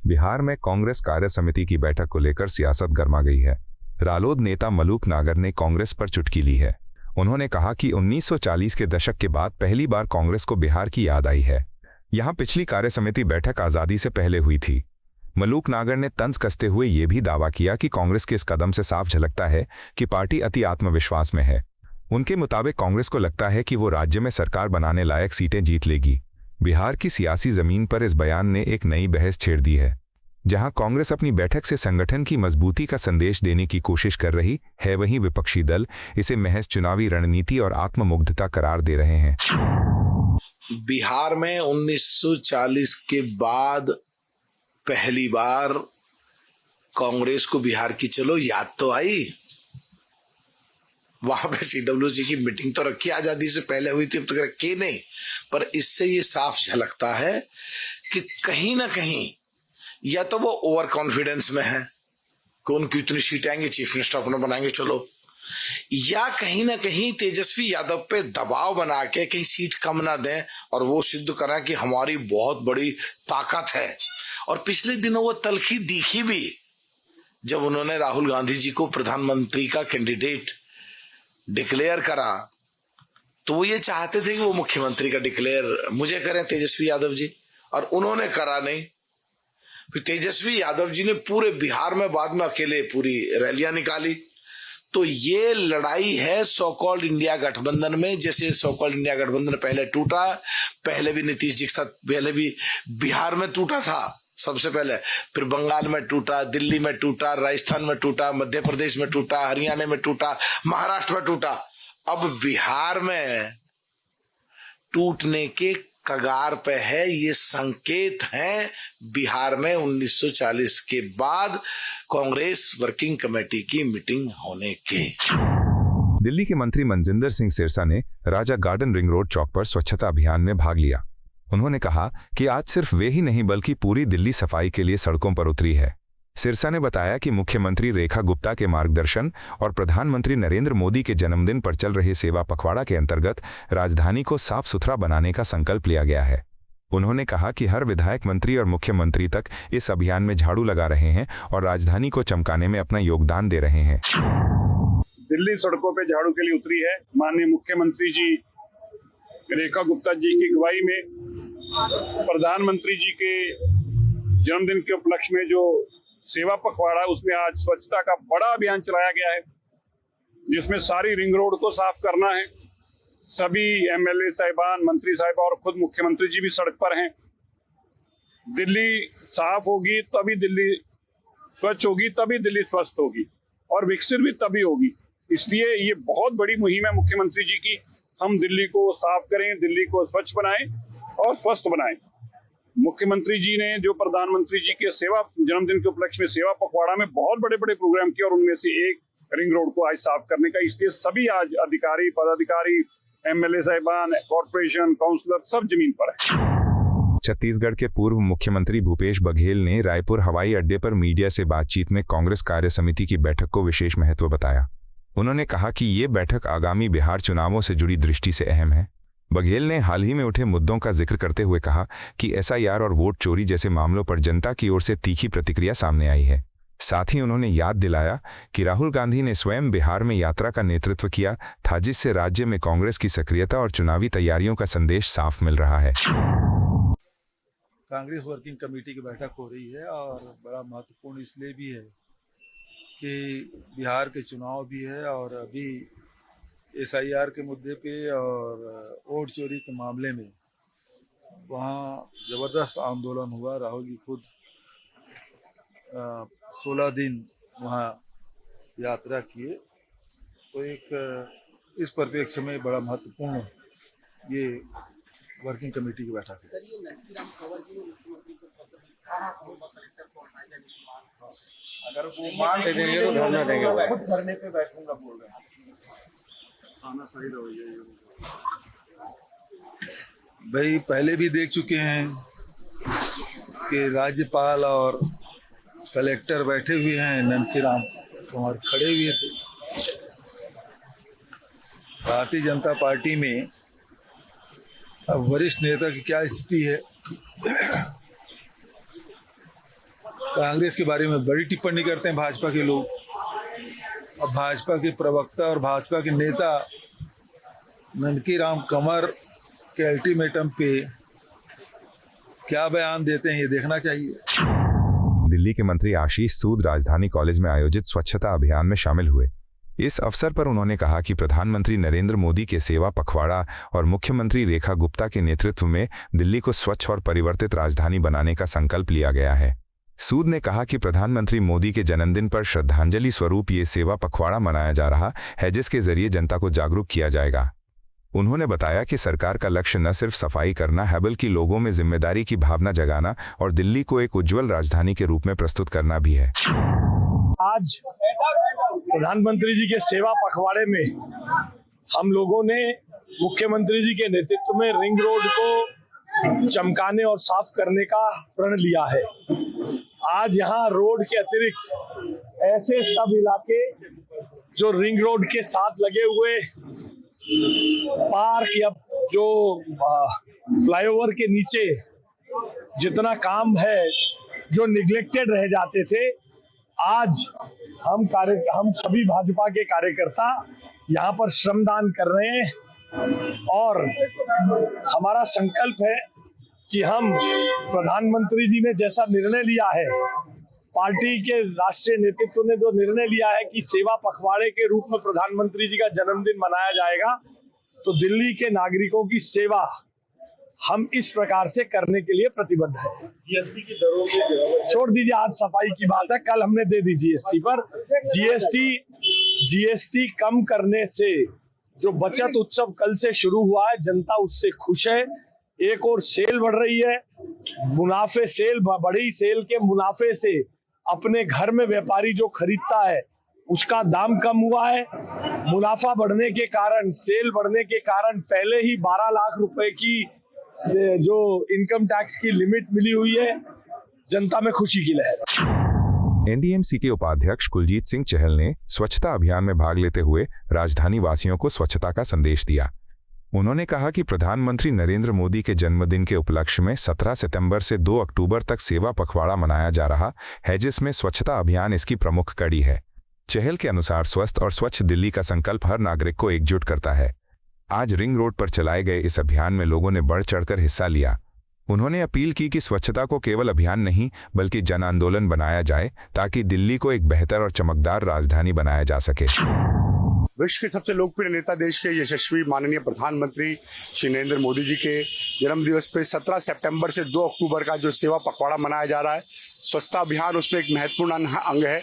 बिहार में कांग्रेस कार्य समिति की बैठक को लेकर सियासत गर्मा गई है। रालोद नेता मलूक नागर ने कांग्रेस पर चुटकी ली है। उन्होंने कहा कि 1940 के दशक के बाद पहली बार कांग्रेस को बिहार की याद आई है। यहां पिछली कार्य समिति बैठक आजादी से पहले हुई थी। मलूक नागर ने तंज कसते हुए यह भी दावा किया कि कांग्रेस के इस कदम से साफ झलकता है कि पार्टी अति आत्मविश्वास में है। उनके मुताबिक कांग्रेस को लगता है कि वो राज्य में सरकार बनाने लायक सीटें जीत लेगी। बिहार की सियासी जमीन पर इस बयान ने एक नई बहस छेड़ दी है। जहां कांग्रेस अपनी बैठक से संगठन की मजबूती का संदेश देने की कोशिश कर रही है, वहीं विपक्षी दल इसे महज चुनावी रणनीति और आत्ममुग्धता करार दे रहे हैं। बिहार में 1940 के बाद पहली बार कांग्रेस को बिहार की चलो याद तो आई। वहां पे सीडब्ल्यूसी की मीटिंग तो रखी, आजादी से पहले हुई थी, अब तक रखी नहीं। पर इससे ये साफ झलकता है कि कहीं ना कहीं या तो वो ओवर कॉन्फिडेंस में है कि उनकी इतनी सीट आएंगी, चीफ मिनिस्टर अपना बनाएंगे चलो, या कहीं ना कहीं तेजस्वी यादव पे दबाव बना के कहीं सीट कम ना दें और वो सिद्ध करा कि हमारी बहुत बड़ी ताकत है। और पिछले दिनों वो तलखी दिखी भी जब उन्होंने राहुल गांधी जी को प्रधानमंत्री का कैंडिडेट डिक्लेयर करा, तो वो ये चाहते थे कि वो मुख्यमंत्री का डिक्लेयर मुझे करें तेजस्वी यादव जी, और उन्होंने करा नहीं। फिर तेजस्वी यादव जी ने पूरे बिहार में बाद में अकेले पूरी रैलियां निकाली। तो ये लड़ाई है सो कॉल्ड इंडिया गठबंधन में। जैसे सो कॉल्ड इंडिया गठबंधन पहले टूटा, पहले भी नीतीश जी के साथ पहले भी बिहार में टूटा था सबसे पहले, फिर बंगाल में टूटा, दिल्ली में टूटा, राजस्थान में टूटा, मध्य प्रदेश में टूटा, हरियाणा में टूटा, महाराष्ट्र में टूटा। अब बिहार में टूटने के कगार पे है। ये संकेत हैं बिहार में 1940 के बाद कांग्रेस वर्किंग कमेटी की मीटिंग होने के। दिल्ली के मंत्री मनजिंदर सिंह सिरसा ने राजा गार्डन रिंग रोड चौक पर स्वच्छता अभियान में भाग लिया। उन्होंने कहा कि आज सिर्फ वे ही नहीं बल्कि पूरी दिल्ली सफाई के लिए सड़कों पर उतरी है। सिरसा ने बताया कि मुख्यमंत्री रेखा गुप्ता के मार्गदर्शन और प्रधानमंत्री नरेंद्र मोदी के जन्मदिन पर चल रहे सेवा पखवाड़ा के अंतर्गत राजधानी को साफ सुथरा बनाने का संकल्प लिया गया है। उन्होंने कहा कि हर विधायक, मंत्री और मुख्यमंत्री तक इस अभियान में झाड़ू लगा रहे हैं और राजधानी को चमकाने में अपना योगदान दे रहे हैं। दिल्ली सड़कों पे झाड़ू के लिए उतरी है। माननीय मुख्यमंत्री जी रेखा गुप्ता जी की अगुवाई में प्रधानमंत्री जी के जन्मदिन के उपलक्ष्य में जो सेवा पखवाड़ा, उसमें आज स्वच्छता का बड़ा अभियान चलाया गया है, जिसमें सारी रिंग रोड को साफ करना है। सभी एमएलए साहिबान, मंत्री साहिबा और खुद मुख्यमंत्री जी भी सड़क पर हैं। दिल्ली साफ होगी तभी दिल्ली स्वच्छ होगी, तभी दिल्ली स्वस्थ होगी और विकसित भी तभी होगी। इसलिए ये बहुत बड़ी मुहिम है मुख्यमंत्री जी की। हम दिल्ली को साफ करें, दिल्ली को स्वच्छ बनाएं और स्वस्थ बनाएं। मुख्यमंत्री जी ने जो प्रधानमंत्री जी के सेवा जन्मदिन के उपलक्ष्य में सेवा पखवाड़ा में बहुत बड़े बड़े प्रोग्राम किए और उनमें से एक रिंग रोड को आज साफ करने का। इसलिए सभी आज अधिकारी, पदाधिकारी, एमएलए साहिबान, कॉर्पोरेशन, काउंसलर सब जमीन पर है। छत्तीसगढ़ के पूर्व मुख्यमंत्री भूपेश बघेल ने रायपुर हवाई अड्डे पर मीडिया से बातचीत में कांग्रेस कार्य समिति की बैठक को विशेष महत्व बताया। उन्होंने कहा कि ये बैठक आगामी बिहार चुनावों से जुड़ी दृष्टि से अहम है। बघेल ने हाल ही में उठे मुद्दों का जिक्र करते हुए कहा कि एसआईआर और वोट चोरी जैसे मामलों पर जनता की ओर से तीखी प्रतिक्रिया सामने आई है। साथ ही उन्होंने याद दिलाया कि राहुल गांधी ने स्वयं बिहार में यात्रा का नेतृत्व किया था, जिससे राज्य में कांग्रेस की सक्रियता और चुनावी तैयारियों का संदेश साफ मिल रहा है। कांग्रेस वर्किंग कमेटी की बैठक हो रही है और बड़ा महत्वपूर्ण इसलिए भी है कि बिहार के चुनाव भी है और अभी एसआईआर के मुद्दे पे और वोट चोरी के मामले में वहाँ ज़बरदस्त आंदोलन हुआ। राहुल जी खुद 16 दिन वहाँ यात्रा किए। तो एक इस परिप्रेक्ष्य में बड़ा महत्वपूर्ण ये वर्किंग कमेटी की बैठक है। अगर वो मान दे देंगे तो धरना देंगे। खुद धरने पे बैठूंगा बोल रहे हैं। आना सही रवैया। भाई पहले भी देख चुके हैं कि राज्यपाल और कलेक्टर बैठे हुए हैं, ननकीराम कुमार खड़े हुए थे। भारतीय जनता पार्टी में अब वरिष्ठ नेता की क्या स्थिति है, कांग्रेस के बारे में बड़ी टिप्पणी करते हैं भाजपा के लोग। अब भाजपा के प्रवक्ता और भाजपा के नेता ननकी राम कंवर के अल्टीमेटम पे क्या बयान देते हैं, ये देखना चाहिए। दिल्ली के मंत्री आशीष सूद राजधानी कॉलेज में आयोजित स्वच्छता अभियान में शामिल हुए। इस अवसर पर उन्होंने कहा कि प्रधानमंत्री नरेंद्र मोदी के सेवा पखवाड़ा और मुख्यमंत्री रेखा गुप्ता के नेतृत्व में दिल्ली को स्वच्छ और परिवर्तित राजधानी बनाने का संकल्प लिया गया है। सूद ने कहा कि प्रधानमंत्री मोदी के जन्मदिन पर श्रद्धांजलि स्वरूप ये सेवा पखवाड़ा मनाया जा रहा है, जिसके जरिए जनता को जागरूक किया जाएगा। उन्होंने बताया कि सरकार का लक्ष्य न सिर्फ सफाई करना है, बल्कि लोगों में जिम्मेदारी की भावना जगाना और दिल्ली को एक उज्जवल राजधानी के रूप में प्रस्तुत करना भी है। आज प्रधानमंत्री जी के सेवा पखवाड़े में हम लोगों ने मुख्यमंत्री जी के नेतृत्व में रिंग रोड को चमकाने और साफ करने का प्रण लिया है। आज यहाँ रोड के अतिरिक्त ऐसे सब इलाके जो रिंग रोड के साथ लगे हुए पार्क या जो फ्लाईओवर के नीचे जितना काम है जो निग्लेक्टेड रह जाते थे, आज हम सभी भाजपा के कार्यकर्ता यहाँ पर श्रमदान कर रहे हैं और हमारा संकल्प है कि हम प्रधानमंत्री जी ने जैसा निर्णय लिया है, पार्टी के राष्ट्रीय नेतृत्व ने जो निर्णय लिया है कि सेवा पखवाड़े के रूप में प्रधानमंत्री जी का जन्मदिन मनाया जाएगा, तो दिल्ली के नागरिकों की सेवा हम इस प्रकार से करने के लिए प्रतिबद्ध है। जीएसटी की दरों में छोड़ दीजिए, आज सफाई की बात है, कल हमने दे दी जीएसटी पर। जीएसटी कम करने से जो बचत उत्सव कल से शुरू हुआ है, जनता उससे खुश है। एक और सेल बढ़ रही है, मुनाफे सेल, बड़ी सेल के मुनाफे से अपने घर में व्यापारी जो खरीदता है उसका दाम कम हुआ है। मुनाफा बढ़ने के कारण, सेल बढ़ने के कारण पहले ही 12 लाख रुपए की जो इनकम टैक्स की लिमिट मिली हुई है, जनता में खुशी की लहर। एनडीएमसी के उपाध्यक्ष कुलजीत सिंह चहल ने स्वच्छता अभियान में भाग लेते हुए राजधानी वासियों को स्वच्छता का संदेश दिया। उन्होंने कहा कि प्रधानमंत्री नरेंद्र मोदी के जन्मदिन के उपलक्ष्य में 17 सितंबर से 2 अक्टूबर तक सेवा पखवाड़ा मनाया जा रहा है, जिसमें स्वच्छता अभियान इसकी प्रमुख कड़ी है। चहल के अनुसार स्वस्थ और स्वच्छ दिल्ली का संकल्प हर नागरिक को एकजुट करता है। आज रिंग रोड पर चलाए गए इस अभियान में लोगों ने बढ़ चढ़कर हिस्सा लिया। उन्होंने अपील की कि स्वच्छता को केवल अभियान नहीं बल्कि जन आंदोलन बनाया जाए, ताकि दिल्ली को एक बेहतर और चमकदार राजधानी बनाया जा सके। विश्व के सबसे लोकप्रिय नेता, देश के यशस्वी माननीय प्रधानमंत्री श्री नरेंद्र मोदी जी के जन्मदिवस पे 17 सितंबर से 2 अक्टूबर का जो सेवा पखवाड़ा मनाया जा रहा है, स्वच्छता अभियान उसमें एक महत्वपूर्ण अंग है।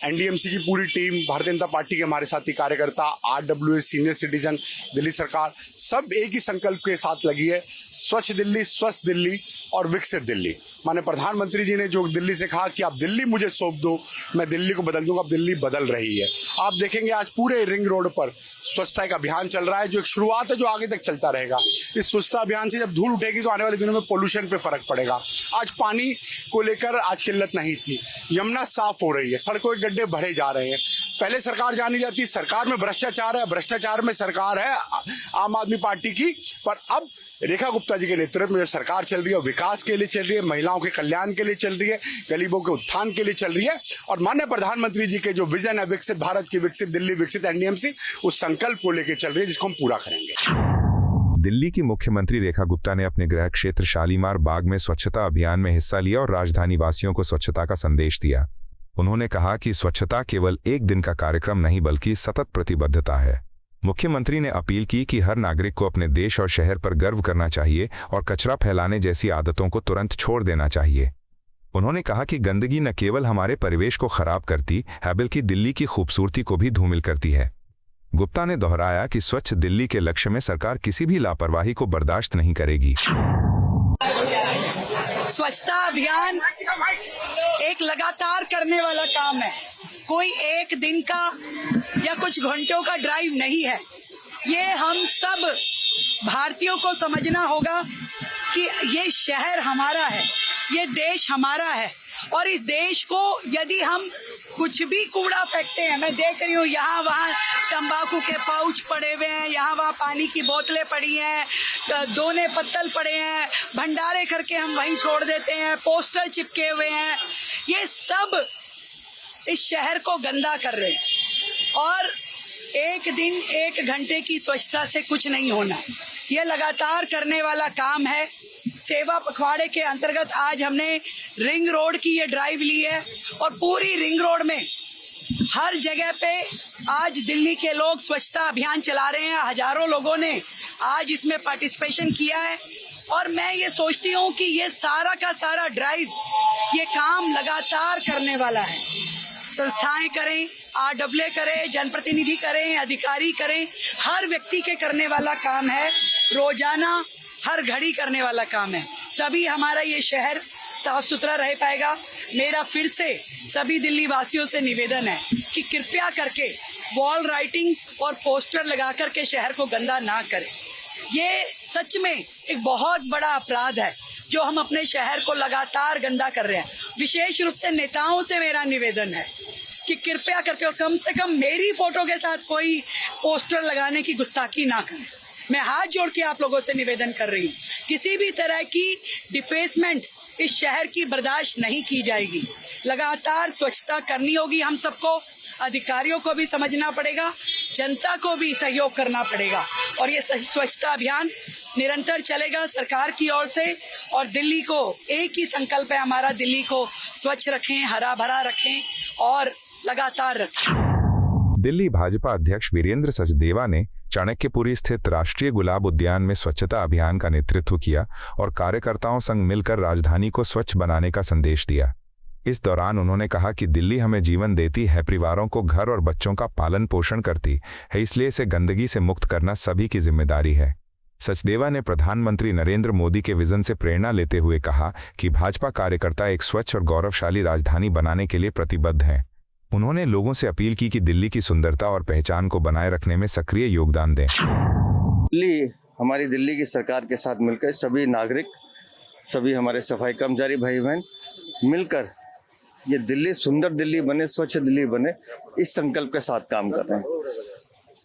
एनडीएमसी की पूरी टीम, भारतीय जनता पार्टी के हमारे साथी कार्यकर्ता, आरडब्ल्यूएस, सीनियर सिटीजन, दिल्ली सरकार, सब एक ही संकल्प के साथ लगी है, स्वच्छ दिल्ली, स्वस्थ दिल्ली और विकसित दिल्ली। माननीय प्रधानमंत्री जी ने जो दिल्ली से कहा कि आप दिल्ली मुझे सौंप दो, मैं दिल्ली को बदल दूंगा, अब दिल्ली बदल रही है। आप देखेंगे आज पूरे रिंग रोड पर स्वच्छता का अभियान चल रहा है, जो एक शुरुआत है जो आगे तक चलता रहेगा। इस स्वच्छता अभियान से जब धूल उठेगी तो आने वाले दिनों में पोल्यूशन पे फर्क पड़ेगा। आज पानी को लेकर आज किल्लत नहीं थी, यमुना साफ हो रही है, सड़कों के गड्ढे भरे जा रहे हैं। पहले सरकार जानी जाती, सरकार में भ्रष्टाचार है, भ्रष्टाचार में सरकार है आम आदमी पार्टी की, पर अब रेखा गुप्ता जी के नेतृत्व में जो सरकार चल रही है, विकास के लिए चल रही है, महिलाओं के कल्याण के लिए चल रही है, गरीबों के उत्थान के लिए चल रही है। और माननीय प्रधानमंत्री जी के जो विजन है विकसित भारत की, विकसित दिल्ली, विकसित एनडीएमसी, उस संकल्प को लेकर चल रही है, जिसको हम पूरा करेंगे। दिल्ली की मुख्यमंत्री रेखा गुप्ता ने अपने गृह क्षेत्र शालीमार बाग में स्वच्छता अभियान में हिस्सा लिया और राजधानी वासियों को स्वच्छता का संदेश दिया। उन्होंने कहा कि स्वच्छता केवल एक दिन का कार्यक्रम नहीं बल्कि सतत प्रतिबद्धता है। मुख्यमंत्री ने अपील की कि हर नागरिक को अपने देश और शहर पर गर्व करना चाहिए और कचरा फैलाने जैसी आदतों को तुरंत छोड़ देना चाहिए। उन्होंने कहा कि गंदगी न केवल हमारे परिवेश को खराब करती है बल्कि दिल्ली की खूबसूरती को भी धूमिल करती है। गुप्ता ने दोहराया कि स्वच्छ दिल्ली के लक्ष्य में सरकार किसी भी लापरवाही को बर्दाश्त नहीं करेगी। स्वच्छता अभियान एक लगातार करने वाला काम है, कोई एक दिन का या कुछ घंटों का ड्राइव नहीं है। ये हम सब भारतीयों को समझना होगा कि ये शहर हमारा है, ये देश हमारा है, और इस देश को यदि हम कुछ भी कूड़ा फेंकते हैं, मैं देख रही हूँ यहाँ वहाँ तंबाकू के पाउच पड़े हुए हैं, यहाँ वहाँ पानी की बोतलें पड़ी हैं, दोने पत्तल पड़े हैं, भंडारे करके हम वहीं छोड़ देते हैं, पोस्टर चिपके हुए हैं। ये सब इस शहर को गंदा कर रहे हैं और एक दिन 1 घंटे की स्वच्छता से कुछ नहीं होना। ये लगातार करने वाला काम है। सेवा पखवाड़े के अंतर्गत आज हमने रिंग रोड की ये ड्राइव ली है और पूरी रिंग रोड में हर जगह पे आज दिल्ली के लोग स्वच्छता अभियान चला रहे हैं। हजारों लोगों ने आज इसमें पार्टिसिपेशन किया है और मैं ये सोचती हूँ कि ये सारा का सारा ड्राइव ये काम लगातार करने वाला है। संस्थाएं करें, RAA करें, जनप्रतिनिधि करें, अधिकारी करें, हर व्यक्ति के करने वाला काम है। रोजाना हर घड़ी करने वाला काम है, तभी हमारा ये शहर साफ सुथरा रह पाएगा। मेरा फिर से सभी दिल्ली वासियों से निवेदन है कि कृपया करके वॉल राइटिंग और पोस्टर लगा करके शहर को गंदा ना करें। ये सच में एक बहुत बड़ा अपराध है जो हम अपने शहर को लगातार गंदा कर रहे हैं। विशेष रूप से नेताओं से मेरा निवेदन है कि कृपया करके और कम से कम मेरी फोटो के साथ कोई पोस्टर लगाने की गुस्ताखी ना करें। मैं हाथ जोड़ के आप लोगों से निवेदन कर रही हूँ, किसी भी तरह की डिफेसमेंट इस शहर की बर्दाश्त नहीं की जाएगी। लगातार स्वच्छता करनी होगी हम सबको, अधिकारियों को भी समझना पड़ेगा, जनता को भी सहयोग करना पड़ेगा और ये स्वच्छता अभियान निरंतर चलेगा सरकार की ओर से। और दिल्ली को एक ही संकल्प है हमारा, दिल्ली को स्वच्छ रखें, हरा भरा रखें और लगातार रखें। दिल्ली भाजपा अध्यक्ष वीरेंद्र सचदेवा ने चाणक्यपुरी स्थित राष्ट्रीय गुलाब उद्यान में स्वच्छता अभियान का नेतृत्व किया और कार्यकर्ताओं संग मिलकर राजधानी को स्वच्छ बनाने का संदेश दिया। इस दौरान उन्होंने कहा कि दिल्ली हमें जीवन देती है, परिवारों को घर और बच्चों का पालन पोषण करती है, इसलिए इसे गंदगी से मुक्त करना सभी की जिम्मेदारी है। सचदेवा ने प्रधानमंत्री नरेंद्र मोदी के विजन से प्रेरणा लेते हुए कहा कि भाजपा कार्यकर्ता एक स्वच्छ और गौरवशाली राजधानी बनाने के लिए प्रतिबद्ध हैं। उन्होंने लोगों से अपील की कि दिल्ली की सुंदरता और पहचान को बनाए रखने में सक्रिय योगदान दें। हमारी दिल्ली की सरकार के साथ मिलकर सभी नागरिक, सभी हमारे सफाई कर्मचारी भाई बहन मिलकर ये दिल्ली सुंदर दिल्ली बने, स्वच्छ दिल्ली बने, इस संकल्प के साथ काम कर रहे हैं।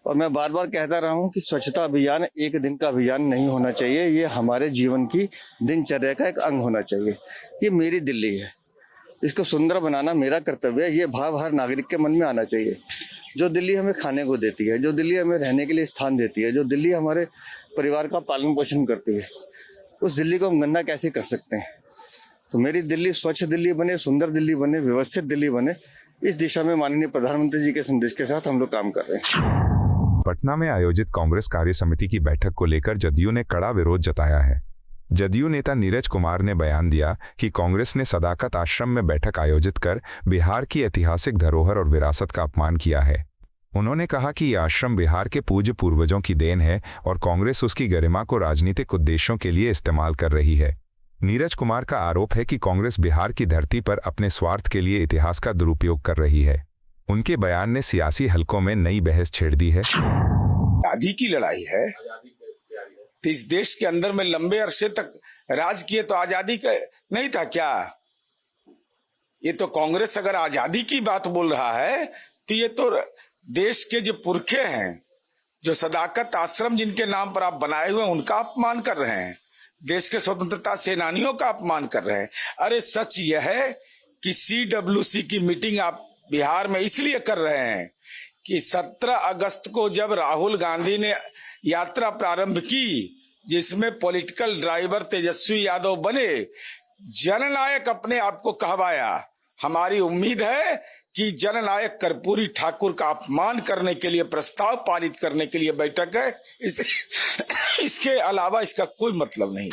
और मैं बार बार कहता रहा हूँ कि स्वच्छता अभियान एक दिन का अभियान नहीं होना चाहिए, ये हमारे जीवन की दिनचर्या का एक अंग होना चाहिए। ये मेरी दिल्ली है, इसको सुंदर बनाना मेरा कर्तव्य है। ये भाव हर नागरिक के मन में आना चाहिए। जो दिल्ली हमें खाने को देती है, जो दिल्ली हमें रहने के लिए स्थान देती है, जो दिल्ली हमारे परिवार का पालन पोषण करती है, उस दिल्ली को हम गंदा कैसे कर सकते हैं। तो मेरी दिल्ली स्वच्छ दिल्ली बने, सुंदर दिल्ली बने, व्यवस्थित दिल्ली बने, इस दिशा में माननीय प्रधानमंत्री जी के संदेश के साथ हम लोग काम कर रहे हैं। पटना में आयोजित कांग्रेस कार्य समिति की बैठक को लेकर जदयू ने कड़ा विरोध जताया है। जदयू नेता नीरज कुमार ने बयान दिया कि कांग्रेस ने सदाकत आश्रम में बैठक आयोजित कर बिहार की ऐतिहासिक धरोहर और विरासत का अपमान किया है। उन्होंने कहा कि यह आश्रम बिहार के पूज्य पूर्वजों की देन है और कांग्रेस उसकी गरिमा को राजनीतिक उद्देश्यों के लिए इस्तेमाल कर रही है। नीरज कुमार का आरोप है कि कांग्रेस बिहार की धरती पर अपने स्वार्थ के लिए इतिहास का दुरुपयोग कर रही है। उनके बयान ने सियासी हलकों में नई बहस छेड़ दी है। आजादी की लड़ाई है, तो इस देश के अंदर में लंबे अरसे तक राज किए तो आजादी का नहीं था क्या? ये तो कांग्रेस अगर आजादी की बात बोल रहा है तो ये तो देश के जो पुरखे हैं, जो सदाकत आश्रम जिनके नाम पर आप बनाए हुए हैं, उनका अपमान कर रहे हैं। देश के स्वतंत्रता सेनानियों का अपमान कर रहे हैं। अरे सच यह है कि CWC की मीटिंग आप बिहार में इसलिए कर रहे हैं कि 17 अगस्त को जब राहुल गांधी ने यात्रा प्रारंभ की, जिसमें पॉलिटिकल ड्राइवर तेजस्वी यादव बने, जननायक अपने आप को कहवाया। हमारी उम्मीद है कि जननायक कर्पूरी ठाकुर का अपमान करने के लिए प्रस्ताव पारित करने के लिए बैठक है। इसके अलावा इसका कोई मतलब नहीं।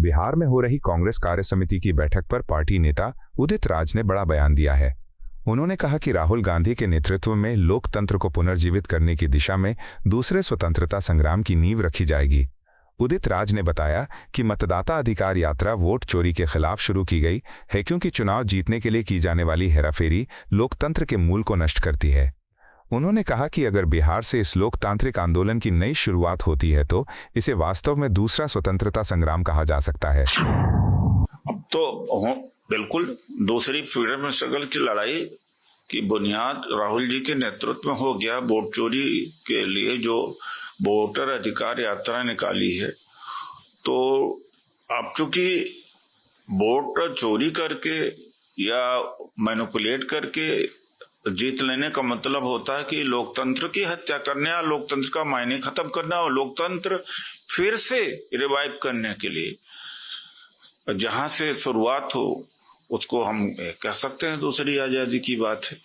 बिहार में हो रही कांग्रेस कार्य समिति की बैठक पर पार्टी नेता उदित राज ने बड़ा बयान दिया है। उन्होंने कहा कि राहुल गांधी के नेतृत्व में लोकतंत्र को पुनर्जीवित करने की दिशा में दूसरे स्वतंत्रता संग्राम की नींव रखी जाएगी। उदित राज ने बताया कि मतदाता अधिकार यात्रा वोट चोरी के खिलाफ शुरू की गई है, क्योंकि चुनाव जीतने के लिए की जाने वाली हेराफेरी लोकतंत्र के मूल को नष्ट करती है। उन्होंने कहा कि अगर बिहार से इस लोकतांत्रिक आंदोलन की नई शुरुआत होती है तो इसे वास्तव में दूसरा स्वतंत्रता संग्राम कहा जा सकता है। अब तो बिल्कुल दूसरी फ्रीडम स्ट्रगल की लड़ाई कि बुनियाद राहुल जी के नेतृत्व में हो गया वोट चोरी के लिए जो वोटर अधिकार यात्रा निकाली है। तो अब चूंकि वोट चोरी करके या मैनिपुलेट करके जीत लेने का मतलब होता है कि लोकतंत्र की हत्या करने या लोकतंत्र का मायने खत्म करना और लोकतंत्र फिर से रिवाइव करने के लिए जहां से शुरुआत हो उसको हम कह सकते हैं दूसरी आजादी की बात है।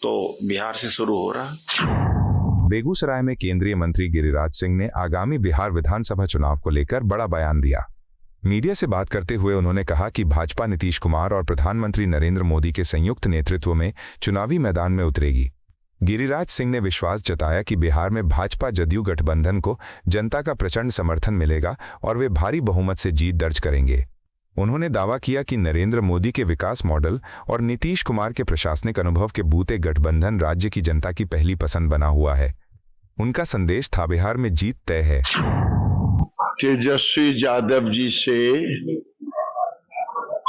तो बिहार से शुरू हो रहा है। बेगूसराय में केंद्रीय मंत्री गिरिराज सिंह ने आगामी बिहार विधानसभा चुनाव को लेकर बड़ा बयान दिया। मीडिया से बात करते हुए उन्होंने कहा कि भाजपा नीतीश कुमार और प्रधानमंत्री नरेंद्र मोदी के संयुक्त नेतृत्व में चुनावी मैदान में उतरेगी। गिरिराज सिंह ने विश्वास जताया कि बिहार में भाजपा जदयू गठबंधन को जनता का प्रचंड समर्थन मिलेगा और वे भारी बहुमत से जीत दर्ज करेंगे। उन्होंने दावा किया कि नरेंद्र मोदी के विकास मॉडल और नीतीश कुमार के प्रशासनिक अनुभव के बूते गठबंधन राज्य की जनता की पहली पसंद बना हुआ है। उनका संदेश था, बिहार में जीत तय है। तेजस्वी यादव जी से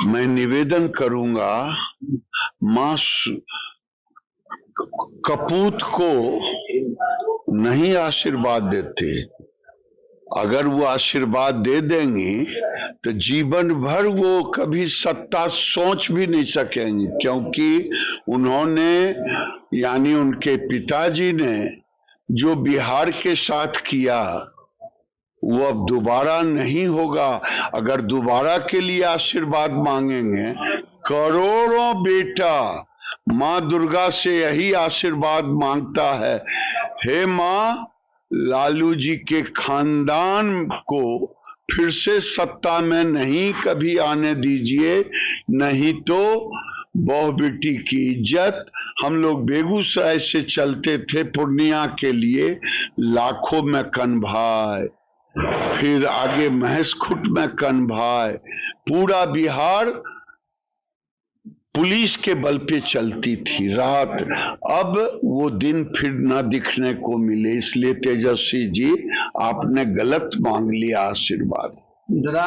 मैं निवेदन करूंगा, मां कपूत को नहीं आशीर्वाद देते। अगर वो आशीर्वाद दे देंगे तो जीवन भर वो कभी सत्ता सोच भी नहीं सकेंगे, क्योंकि उन्होंने यानी उनके पिताजी ने जो बिहार के साथ किया वो अब दोबारा नहीं होगा। अगर दोबारा के लिए आशीर्वाद मांगेंगे, करोड़ों बेटा माँ दुर्गा से यही आशीर्वाद मांगता है, हे माँ लालू जी के खानदान को फिर से सत्ता में नहीं कभी आने दीजिए, नहीं तो बहु बेटी की इज्जत। हम लोग बेगूसराय से चलते थे पूर्णिया के लिए, लाखों में कन्भाई, फिर आगे महेशखुंट में कन्भाई, पूरा बिहार पुलिस के बल पे चलती थी रात। अब वो दिन फिर न दिखने को मिले, इसलिए तेजस्वी जी आपने गलत मांग लिया आशीर्वाद। दादा,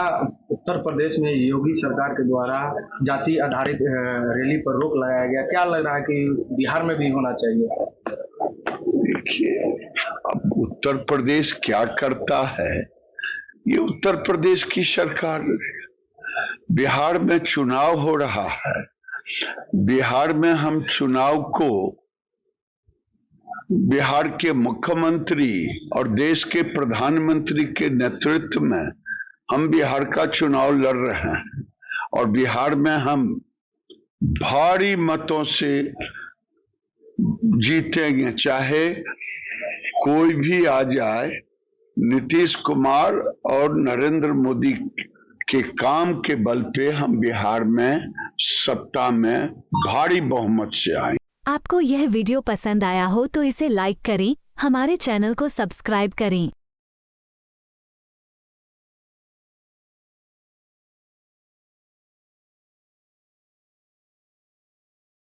उत्तर प्रदेश में योगी सरकार के द्वारा जाति आधारित रैली पर रोक लगाया गया, क्या लग रहा है कि बिहार में भी होना चाहिए? देखिए, अब उत्तर प्रदेश क्या करता है, ये उत्तर प्रदेश की सरकार। बिहार में चुनाव हो रहा है, बिहार में हम चुनाव को बिहार के मुख्यमंत्री और देश के प्रधानमंत्री के नेतृत्व में हम बिहार का चुनाव लड़ रहे हैं और बिहार में हम भारी मतों से जीतेंगे, चाहे कोई भी आ जाए। नीतीश कुमार और नरेंद्र मोदी के काम के बल पे हम बिहार में सत्ता में भारी बहुमत से आए। आपको यह वीडियो पसंद आया हो तो इसे लाइक करें, हमारे चैनल को सब्सक्राइब करें।